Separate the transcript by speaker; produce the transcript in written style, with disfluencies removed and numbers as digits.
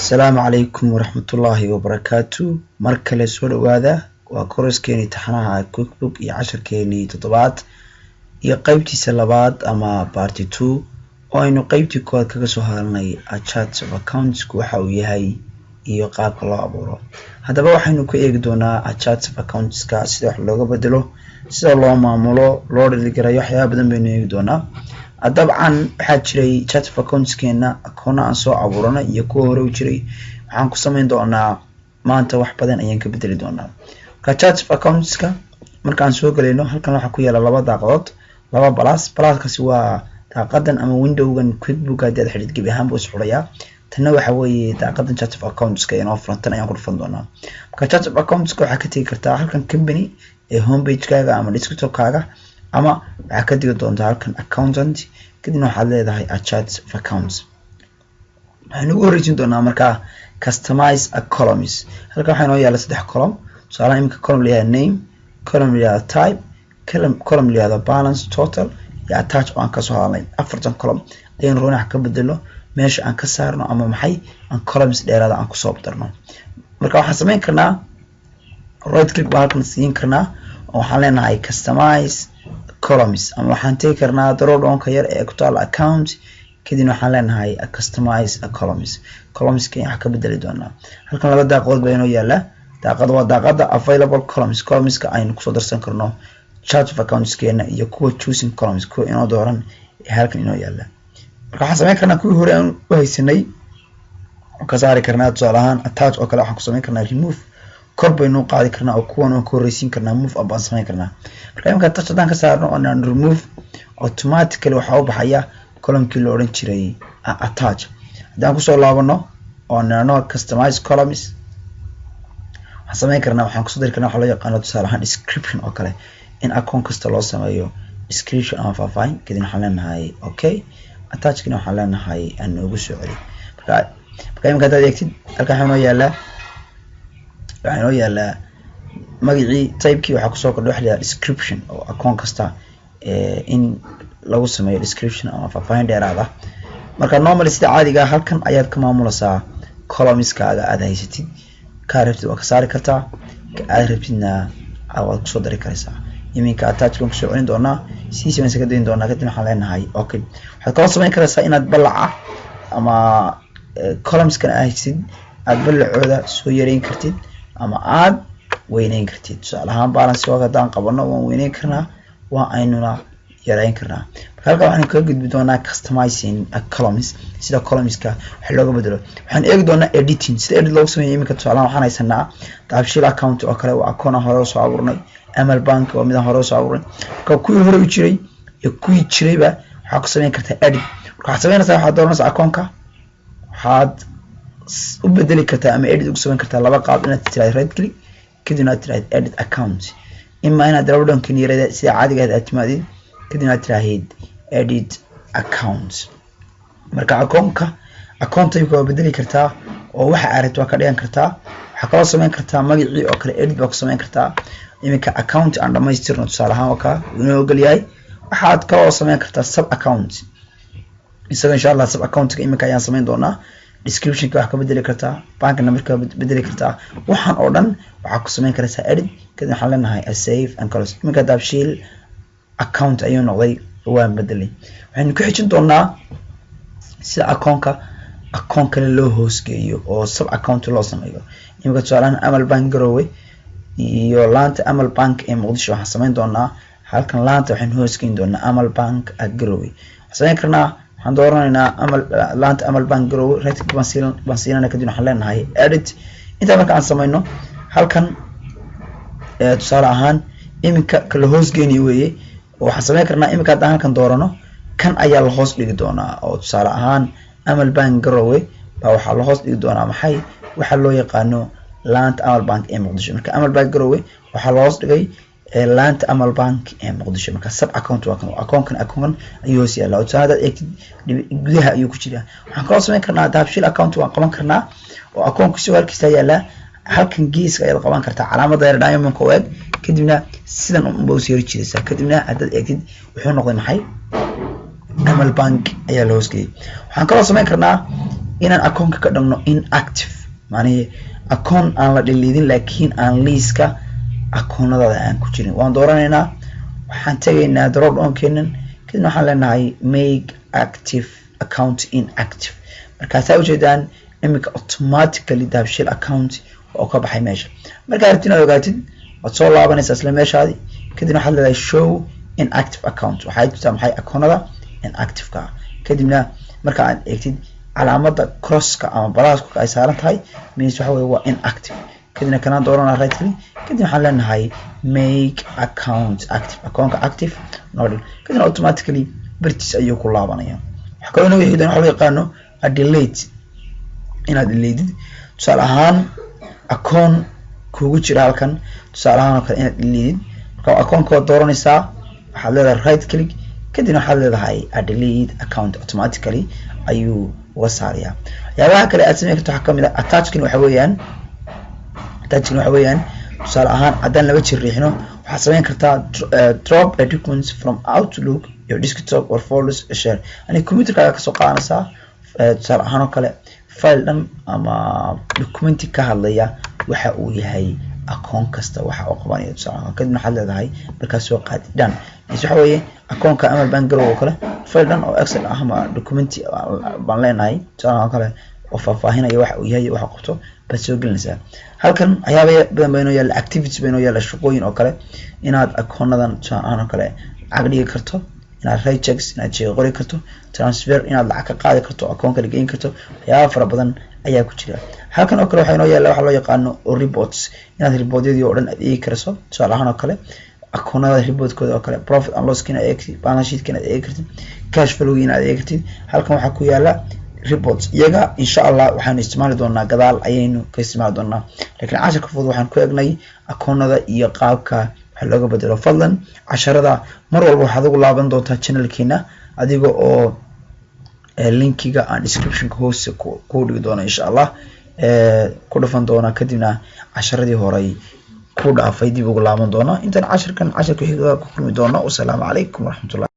Speaker 1: السلام عليكم ورحمة الله وبركاته. مركلة سود وهذا وكورس كيني تحناها كوك بوك عشر كيني تطبعات قيبتي سلبات أما بارتي 2 وإنه قيبتي كود كجسو هالني أشات أكاونتس كوحوي هاي قاب الله أبورو هذا بوح إنه كيك دونا أشات أكاونتس كاسيح لوجا بدله سيد الله معموله لورد اللي كرا يحيى بدن بينه دونا طبعا waxaa jiray chat accounts-keena akoona aan soo abuurana iyo kuwa hore u jiray waxaan ku sameyn doonaa maanta wax badan ayaan ka bedeli doonaa ka chat accounts-ka markaan soo galeyno halkan waxa ku yaala laba daaqadood laba plus-kaasi waa daaqadan ama window-gan QuickBook hadii aad xidid gabi ahaan buu isxulayaa tanna waxa weeye daaqadan chat accounts-ka inoo furantan ayaan ku dhufan doonaa ka chat accounts-ka waxa ka tagi kartaa halkan company ee homepage-kaaga ama desktop-kaaga ama waxa ka digi doontaa halkan accountant kadibna waxaad leedahay chat accounts waxaan ugu horeysin doonaa markaa customize a columns halkan waxaa inoo yaala saddex column tusaale imika column leeyahay name column leeyahay type column leeyahay balance total iyo attach oo aan ka soo hadalnay afartan column ayaan roonax ka bedelo meesha aan ka saarno ama maxay aan columns dheeraad aan ku soo darno marka waxaan sameyn karnaa right click baan halkan siin karnaa oo waxaan leenahay customize columns ama waxaan tagi karnaa drop down ka yar ee ku taal account kadibna waxaan leenahay customize columns-ka wax ka bedeli doonaa halkan laba daaqadood baa inoo yaala daaqada waa daaqada available columns-ka aynu ku soo darsan karno chart of accounts-keena iyo kuwa choosing columns kuwa inoo dooran ee halkan inoo yaala marka waxaan sameyn karnaa kuwii hore aan u haysanay oo ka saari karnaa tusaale ahaan attach oo kale waxaan ku sameyn karnaa remove kor baynu qaadi karnaa oo kuwan oo koreysiin karnaa move up aan sameyn karnaa marka imka touch hadaan ka saarno oo aan remove automatically waxa u baxaya column-kii la oran jiray attach hadaan ku soo laabano oo aan customize columns waxaan sameyn karnaa waxaan ku soo dari karnaa waxa loo yaqaan tusaale ahaan description oo kale in account kasta loo sameeyo description ama faahfaahin kadibna waxaan leenahay okay attach-kina waxaan leenahay aan ugu soo celi marka imka hadaad eegtid halkan waxaa inoo yaala waxaa inoo yaala magacii type-kii waxaa kusoo kordhay waxa la yidhaha description oo account kasta in lagu sameeyo description ama faahfaahin dheeraad ah marka normally sida caadiga halkan ayaad ka maamulaysaa columns-kaaga aad haysatid ka rabtid waa ka saari kartaa ka aad rabtidna waad kusoo dari karaysaa iminka attach baan kusoo celin doonaa sidiisa baan isaga dayin doonaa kadib waxaan leenahay okay waxaad kaloo samayn karaysaa inaad ballaca ama columns-kan aad haysid aad ballacooda soo yareyn kartid ama aad weyneyn kartid tusaale ahaan balance oo hadaan qabano waan weyneyn karnaa waa aynuna yareyn karnaa marka halka waxaan ka gudbi doonaa customizing columns sida columns-ka wax looga bedelo waxaan eegi doonaa editing sida edit loogu sameeyo iminka tusaale waxaan haysanaa daabshiil account oo kale waa account hore soo abuurnay amal bank waa mid hore soo abuurnay marka kuwii hore u jiray iyo kuwii jirayba waxaa ku sameyn kartaa edit marka waxaad sameynaysaa waxaad dooranaysaa account-ka waxaad u bedeli kartaa ama edit ugu sameyn kartaa laba qaab inaad tiraahdo right click kadibna aad tiraahdo edit account ima inaad drop down kan yarada sida caadiga aad timaadid kadibna aad tiraahdo edit account marka account-ka waa bedeli kartaa oo waxa aad rabto waa ka dhigan kartaa waxaa kaloo sameyn kartaa magacii oo kale edit baa ku sameyn kartaa iminka account aan dhamaystirno tusaale ahaan waa ka inoo ogol yahay waxaad kaloo sameyn kartaa sub account isaga insha Allah sub account-ka iminka ayaan sameyn doonaa description-ka wax ka bedeli kartaa bank number-ka bedeli kartaa waxaan oo dhan waxa ku sameyn karaysaa edit kadib waxaan leenahay save and close iminka daabshiil account ayuu noqday waan bedelay waxaan ku xijin doonaa sida account kale loo hoosgeeyo oo sub account loo sameeyo iminka tusaale amal bank garowe iyo laanta amal bank ee muqdisho waxaan sameyn doonaa halkan laanta waxaan hoosgeyn doonaa amal bank garowe waxaan sameyn karnaa waxaan dooranaynaa laanta amal bank garowe right click baan siinana kadib waxaan leenahay edit inta marka aan sameyno halkan tusaale ahaan iminka kala hoosgeeni weeye waxaan sameyn karnaa iminka haddaan halkan doorano kan ayaa la hoos dhigi doonaa oo tusaale ahaan amal bank garowe baa waxaa la hoos dhigi doonaa maxay waxa loo yaqaano laanta amal bank ee muqdisho marka amal bank garowe waxaa la hoos dhigay laanta amal bank ee muqdisho marka sub account waa kan account ayuu hoos yaala oo hadaad eegtid gudaha ayuu ku jiraa waxaan kaloo sameyn karnaa daabshiil account waan qaban karnaa oo account-kiisa halkiisa yaala halkan geeska ayaad qaban kartaa calaamadda yar diamond-ka oo eeg kadibna sidan unba u soo jiraysaa kadibna hadaad eegtid wuxuu noqday maxay amal bank ayaa la hoos geeyay waxaan kaloo sameyn karnaa inaan akoonka ka dhigno inactive macnaheedu akoon aan la deleedin laakiin aan liiska akoonadaada aan ku jirin waan dooranaynaa waxaan tagaynaa drop down keenan kadibna waxaan leenahay make active account inactive markaas ay ujeedaan iminka automatically dahabshiil account oo ka baxay meesha markaa rabtid inaad ogaatid waad soo laabanaysaa isla meeshaadi kadibna waxaad leedahay show inactive account waxay tusaa maxay akoonada inactive ka kadibna marka aad eegtid calaamada crosska ama balaaska ay saaran tahay means waxa weeye waa inactive kadibna kana doorana right click kadibna waxaan leenahay make account active akoonka active nodal kadibna automatically bartiis ayuu ku laabanaya waxa kale oo xidan waxa loo yaqaano a delete inaad deleted tusaale ahaan akoon kugu jira halkan tusaale ahaan kale inaad deleted marka akoonka dooranaysaa waxaad leedahay right click kadibna waxaad leedahay a delete account automatically ayuu uga saaraya waxyaabaha kale aad sameyn karto waxa kamid ah attachment waxa weeyaan tusaale ahaan haddaan laba jir riixno waxaad sameyn kartaa drop a documents from Outlook your desktop or folders share ani computerkaaga kasoo qaadanaysaa tusaale ahaan oo kale file dhan ama documenti ka hadlaya waxa uu yahay akoon kasta waxa uu qabanayo tusaale kadibna waxaad leedahay markaas soo qaadi dhan waxa weeye akoonka amal bank galo oo kale file dhan oo excel ah ama documenti baan leenahay tusaale kale oo faahfaahinaya waxa uu yahay waxa qabto bas soo gelinaysaa halkan ayaaba badan bayno yaala activities bayno yaala shaqooyin oo kale inaad akoonadan tusaale kale cagdhigi karto inaad right checks inaad jeeyo qori karto transfer inaad lacag ka qaadi karto akoonka la geyn karto waxyaabo fara badan ayaa ku jira halkan oo kale waxa inoo yaala waxa loo yaqaano reports inaad reportyadii oo dhan aad eegi karto tusaale ahaan oo kale akoonada reportkooda oo kale profit and loss kina eegti balance sheet kina eegi kartid cash flow kina eegi kartid halkan waxa ku yaala reports iyaga insha Allah waxaan isticmaali doonaa gadaal ayaynu ka isticmaali doonaa laakiin casharka fudud waxaan ku eegnay akoonada iyo qaabka waxa looga bedelo fadlan casharada mar walba waxaad ugu laaban doontaa channelkeena adiga oo linkiga aan description hoose ku dhigi doona insha Allah ku dhafan doona kadibna casharadii hore ku dhaafay dib ugu laaban doona intaan casharka xiga ku kulmi doona. Wassalaamu calaykum waraxmatullahi